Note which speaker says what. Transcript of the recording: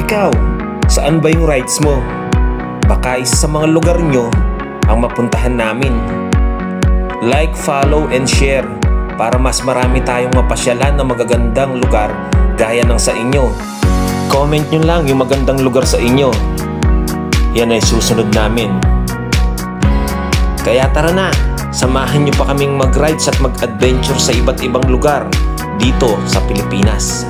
Speaker 1: Ikaw, saan ba yung rides mo? Baka isa sa mga lugar nyo ang mapuntahan namin. Like, follow, and share para mas marami tayong mapasyalan na magagandang lugar gaya ng sa inyo. Comment nyo lang yung magandang lugar sa inyo. Yan ay susunod namin. Kaya tara na, samahan nyo pa kaming mag-rides at mag-adventure sa iba't ibang lugar dito sa Pilipinas.